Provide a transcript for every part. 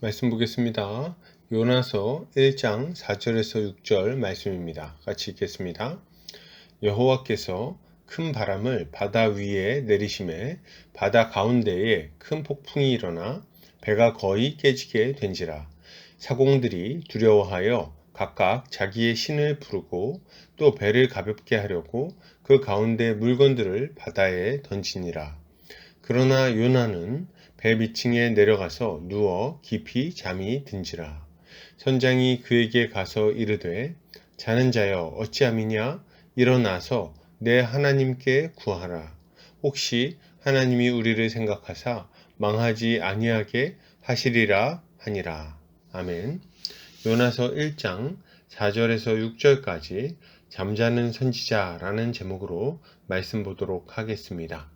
말씀 보겠습니다. 요나서 1장 4절에서 6절 말씀입니다. 같이 읽겠습니다. 여호와께서 큰 바람을 바다 위에 내리심에 바다 가운데에 큰 폭풍이 일어나 배가 거의 깨지게 된지라. 사공들이 두려워하여 각각 자기의 신을 부르고 또 배를 가볍게 하려고 그 가운데 물건들을 바다에 던지니라. 그러나 요나는 배 밑층에 내려가서 누워 깊이 잠이 든지라. 선장이 그에게 가서 이르되 자는 자여 어찌함이냐 일어나서 내 하나님께 구하라. 혹시 하나님이 우리를 생각하사 망하지 아니하게 하시리라 하니라. 아멘. 요나서 1장 4절에서 6절까지 잠자는 선지자라는 제목으로 말씀 보도록 하겠습니다.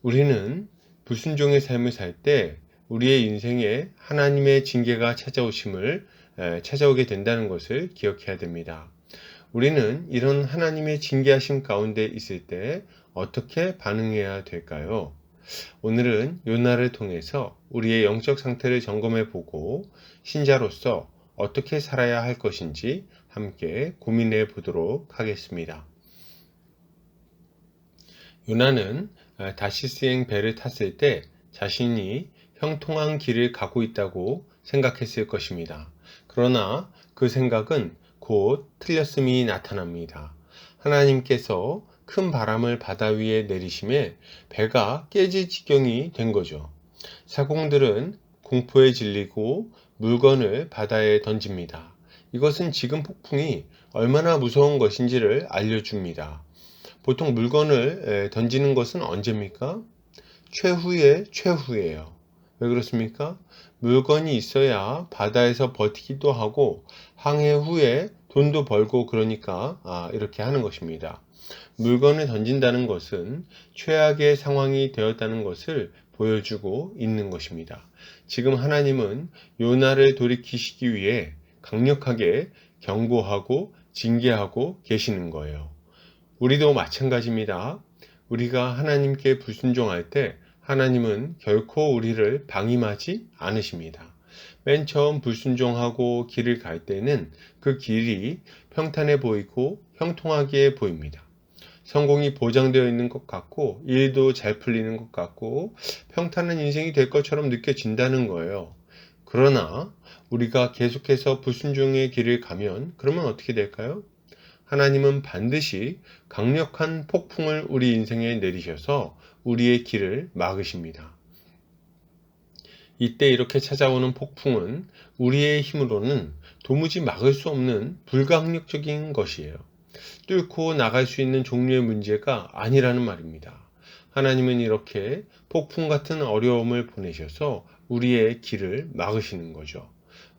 우리는 불순종의 삶을 살 때 우리의 인생에 하나님의 징계가 찾아오게 된다는 것을 기억해야 됩니다. 우리는 이런 하나님의 징계하심 가운데 있을 때 어떻게 반응해야 될까요? 오늘은 요나를 통해서 우리의 영적 상태를 점검해 보고 신자로서 어떻게 살아야 할 것인지 함께 고민해 보도록 하겠습니다. 요나는 다시스행 배를 탔을 때 자신이 형통한 길을 가고 있다고 생각했을 것입니다. 그러나 그 생각은 곧 틀렸음이 나타납니다. 하나님께서 큰 바람을 바다 위에 내리심에 배가 깨질 지경이 된 거죠. 사공들은 공포에 질리고 물건을 바다에 던집니다. 이것은 지금 폭풍이 얼마나 무서운 것인지를 알려줍니다. 보통 물건을 던지는 것은 언제입니까? 최후예요. 왜 그렇습니까? 물건이 있어야 바다에서 버티기도 하고 항해 후에 돈도 벌고 그러니까 이렇게 하는 것입니다. 물건을 던진다는 것은 최악의 상황이 되었다는 것을 보여주고 있는 것입니다. 지금 하나님은 요나를 돌이키시기 위해 강력하게 경고하고 징계하고 계시는 거예요. 우리도 마찬가지입니다. 우리가 하나님께 불순종할 때 하나님은 결코 우리를 방임하지 않으십니다. 맨 처음 불순종하고 길을 갈 때는 그 길이 평탄해 보이고 형통하게 보입니다. 성공이 보장되어 있는 것 같고 일도 잘 풀리는 것 같고 평탄한 인생이 될 것처럼 느껴진다는 거예요. 그러나 우리가 계속해서 불순종의 길을 가면 그러면 어떻게 될까요? 하나님은 반드시 강력한 폭풍을 우리 인생에 내리셔서 우리의 길을 막으십니다. 이때 이렇게 찾아오는 폭풍은 우리의 힘으로는 도무지 막을 수 없는 불가항력적인 것이에요. 뚫고 나갈 수 있는 종류의 문제가 아니라는 말입니다. 하나님은 이렇게 폭풍 같은 어려움을 보내셔서 우리의 길을 막으시는 거죠.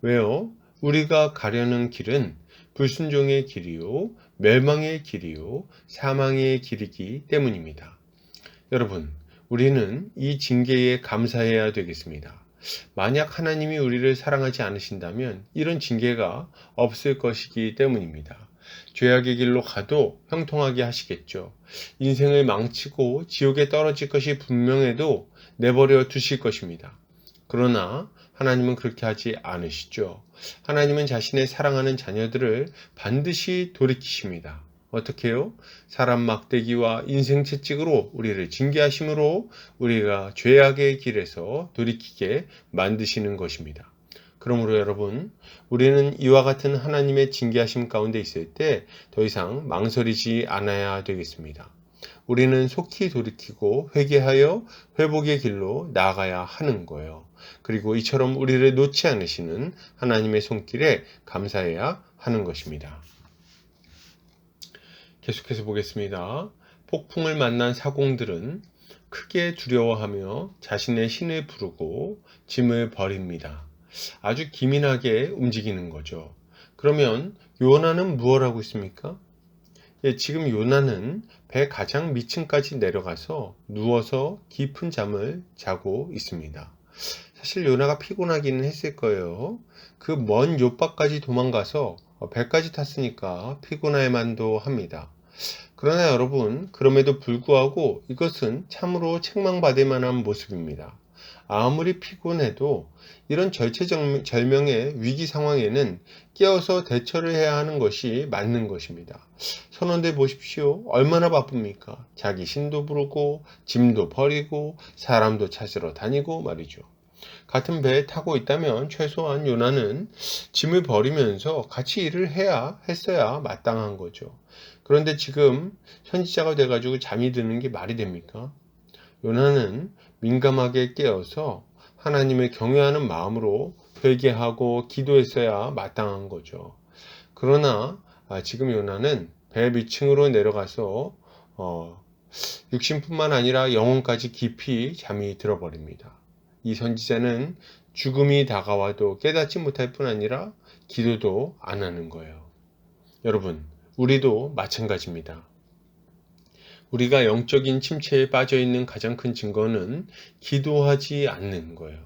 왜요? 우리가 가려는 길은 불순종의 길이요, 멸망의 길이요, 사망의 길이기 때문입니다. 여러분, 우리는 이 징계에 감사해야 되겠습니다. 만약 하나님이 우리를 사랑하지 않으신다면 이런 징계가 없을 것이기 때문입니다. 죄악의 길로 가도 형통하게 하시겠죠. 인생을 망치고 지옥에 떨어질 것이 분명해도 내버려 두실 것입니다. 그러나 하나님은 그렇게 하지 않으시죠. 하나님은 자신의 사랑하는 자녀들을 반드시 돌이키십니다. 어떻게 해요? 사람 막대기와 인생 채찍으로 우리를 징계하심으로 우리가 죄악의 길에서 돌이키게 만드시는 것입니다. 그러므로 여러분, 우리는 이와 같은 하나님의 징계하심 가운데 있을 때 더 이상 망설이지 않아야 되겠습니다. 우리는 속히 돌이키고 회개하여 회복의 길로 나아가야 하는 거예요. 그리고 이처럼 우리를 놓지 않으시는 하나님의 손길에 감사해야 하는 것입니다. 계속해서 보겠습니다. 폭풍을 만난 사공들은 크게 두려워하며 자신의 신을 부르고 짐을 버립니다. 아주 기민하게 움직이는 거죠. 그러면 요나는 무엇 하고 있습니까? 지금 요나는 배 가장 밑층까지 내려가서 누워서 깊은 잠을 자고 있습니다. 사실 요나가 피곤하기는 했을 거예요. 그 먼 요바까지 도망가서 배까지 탔으니까 피곤할 만도 합니다. 그러나 여러분, 그럼에도 불구하고 이것은 참으로 책망받을 만한 모습입니다. 아무리 피곤해도 이런 절체절명의 위기 상황에는 깨어서 대처를 해야 하는 것이 맞는 것입니다. 선원들 보십시오. 얼마나 바쁩니까? 자기 신도 부르고 짐도 버리고 사람도 찾으러 다니고 말이죠. 같은 배에 타고 있다면 최소한 요나는 짐을 버리면서 같이 일을 했어야 마땅한 거죠. 그런데 지금 선지자가 돼가지고 잠이 드는 게 말이 됩니까? 요나는 민감하게 깨어서 하나님을 경외하는 마음으로 회개하고 기도했어야 마땅한 거죠. 그러나 지금 요나는 배 밑층으로 내려가서 육신뿐만 아니라 영혼까지 깊이 잠이 들어버립니다. 이 선지자는 죽음이 다가와도 깨닫지 못할 뿐 아니라 기도도 안 하는 거예요. 여러분, 우리도 마찬가지입니다. 우리가 영적인 침체에 빠져 있는 가장 큰 증거는 기도하지 않는 거예요.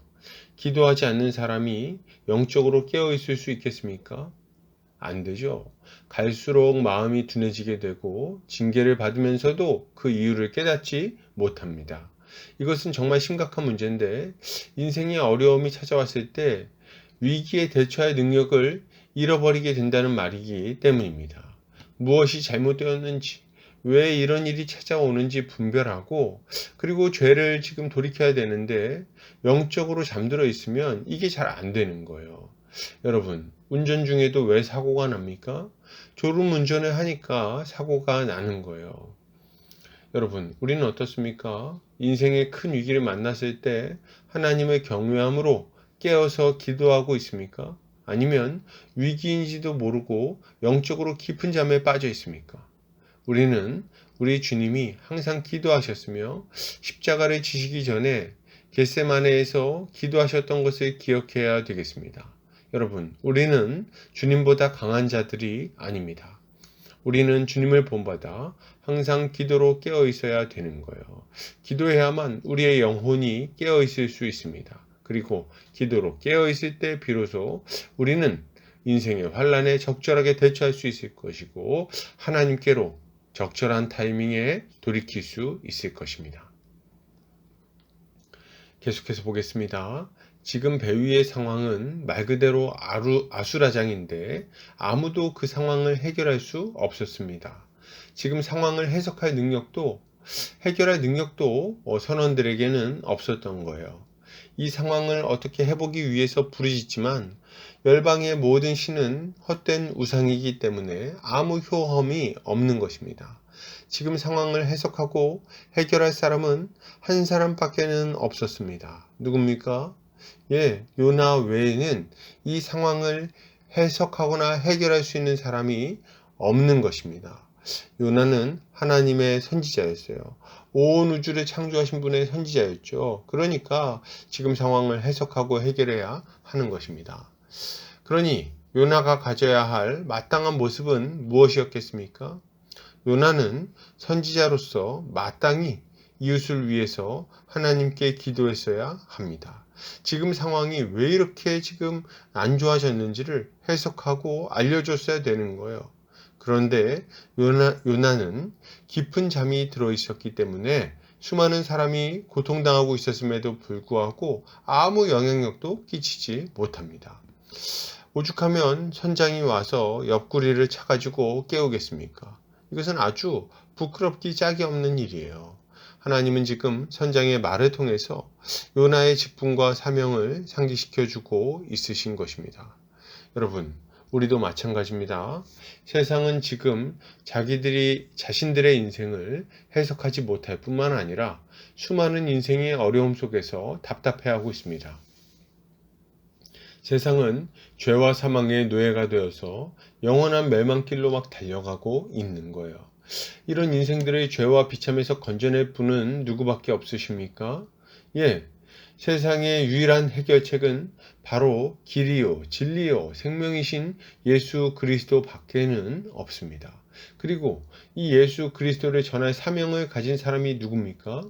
기도하지 않는 사람이 영적으로 깨어 있을 수 있겠습니까? 안 되죠. 갈수록 마음이 둔해지게 되고 징계를 받으면서도 그 이유를 깨닫지 못합니다. 이것은 정말 심각한 문제인데 인생의 어려움이 찾아왔을 때 위기에 대처할 능력을 잃어버리게 된다는 말이기 때문입니다. 무엇이 잘못되었는지, 왜 이런 일이 찾아오는지 분별하고 그리고 죄를 지금 돌이켜야 되는데 영적으로 잠들어 있으면 이게 잘 안 되는 거예요. 여러분, 운전 중에도 왜 사고가 납니까? 졸음 운전을 하니까 사고가 나는 거예요. 여러분, 우리는 어떻습니까? 인생의 큰 위기를 만났을 때 하나님을 경외함으로 깨어서 기도하고 있습니까? 아니면 위기인지도 모르고 영적으로 깊은 잠에 빠져 있습니까? 우리는 우리 주님이 항상 기도하셨으며 십자가를 지시기 전에 겟세마네에서 기도하셨던 것을 기억해야 되겠습니다. 여러분, 우리는 주님보다 강한 자들이 아닙니다. 우리는 주님을 본받아 항상 기도로 깨어 있어야 되는 거예요. 기도해야만 우리의 영혼이 깨어 있을 수 있습니다. 그리고 기도로 깨어 있을 때 비로소 우리는 인생의 환란에 적절하게 대처할 수 있을 것이고 하나님께로 적절한 타이밍에 돌이킬 수 있을 것입니다. 계속해서 보겠습니다. 지금 배 위의 상황은 말 그대로 아수라장인데 아무도 그 상황을 해결할 수 없었습니다. 지금 상황을 해석할 능력도 해결할 능력도 선원들에게는 없었던 거예요. 이 상황을 어떻게 해보기 위해서 부르짖지만 열방의 모든 신은 헛된 우상이기 때문에 아무 효험이 없는 것입니다. 지금 상황을 해석하고 해결할 사람은 한 사람밖에는 없었습니다. 누굽니까? 요나 외에는 이 상황을 해석하거나 해결할 수 있는 사람이 없는 것입니다. 요나는 하나님의 선지자였어요. 온 우주를 창조하신 분의 선지자였죠. 그러니까 지금 상황을 해석하고 해결해야 하는 것입니다. 그러니 요나가 가져야 할 마땅한 모습은 무엇이었겠습니까? 요나는 선지자로서 마땅히 이웃을 위해서 하나님께 기도했어야 합니다. 지금 상황이 왜 이렇게 지금 안 좋아졌는지를 해석하고 알려줬어야 되는 거예요. 그런데 요나는 깊은 잠이 들어 있었기 때문에 수많은 사람이 고통당하고 있었음에도 불구하고 아무 영향력도 끼치지 못합니다. 오죽하면 선장이 와서 옆구리를 차가지고 깨우겠습니까? 이것은 아주 부끄럽기 짝이 없는 일이에요. 하나님은 지금 선장의 말을 통해서 요나의 직분과 사명을 상기시켜주고 있으신 것입니다. 여러분, 우리도 마찬가지입니다. 세상은 지금 자신들의 인생을 해석하지 못할 뿐만 아니라 수많은 인생의 어려움 속에서 답답해하고 있습니다. 세상은 죄와 사망의 노예가 되어서 영원한 멸망길로 막 달려가고 있는 거예요. 이런 인생들의 죄와 비참에서 건져낼 분은 누구밖에 없으십니까? 세상의 유일한 해결책은 바로 길이요, 진리요, 생명이신 예수 그리스도 밖에는 없습니다. 그리고 이 예수 그리스도를 전할 사명을 가진 사람이 누굽니까?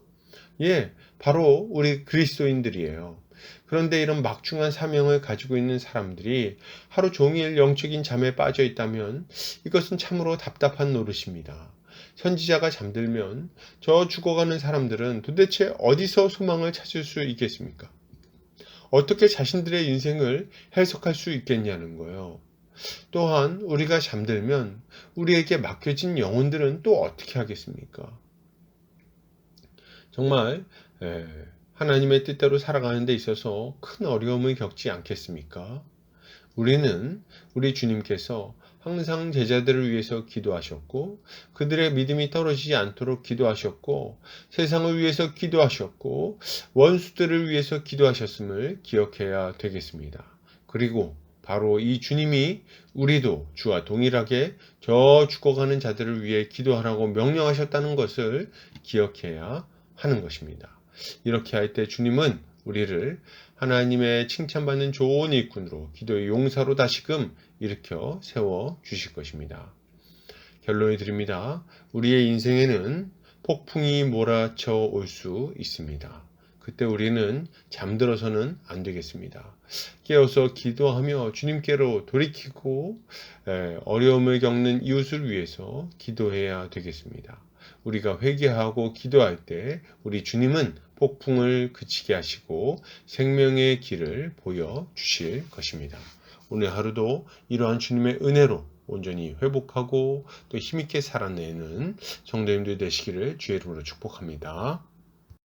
바로 우리 그리스도인들이에요. 그런데 이런 막중한 사명을 가지고 있는 사람들이 하루 종일 영적인 잠에 빠져 있다면 이것은 참으로 답답한 노릇입니다. 선지자가 잠들면 저 죽어가는 사람들은 도대체 어디서 소망을 찾을 수 있겠습니까? 어떻게 자신들의 인생을 해석할 수 있겠냐는 거예요. 또한 우리가 잠들면 우리에게 맡겨진 영혼들은 또 어떻게 하겠습니까? 정말 하나님의 뜻대로 살아가는 데 있어서 큰 어려움을 겪지 않겠습니까? 우리는 우리 주님께서 항상 제자들을 위해서 기도하셨고 그들의 믿음이 떨어지지 않도록 기도하셨고 세상을 위해서 기도하셨고 원수들을 위해서 기도하셨음을 기억해야 되겠습니다. 그리고 바로 이 주님이 우리도 주와 동일하게 저 죽어가는 자들을 위해 기도하라고 명령하셨다는 것을 기억해야 하는 것입니다. 이렇게 할 때 주님은 우리를 하나님의 칭찬받는 좋은 일꾼으로 기도의 용사로 다시금 일으켜 세워 주실 것입니다. 결론을 드립니다. 우리의 인생에는 폭풍이 몰아쳐 올 수 있습니다. 그때 우리는 잠들어서는 안 되겠습니다. 깨어서 기도하며 주님께로 돌이키고 어려움을 겪는 이웃을 위해서 기도해야 되겠습니다. 우리가 회개하고 기도할 때 우리 주님은 폭풍을 그치게 하시고 생명의 길을 보여 주실 것입니다. 오늘 하루도 이러한 주님의 은혜로 온전히 회복하고 또 힘있게 살아내는 성도님들 되시기를 주의 이름으로 축복합니다.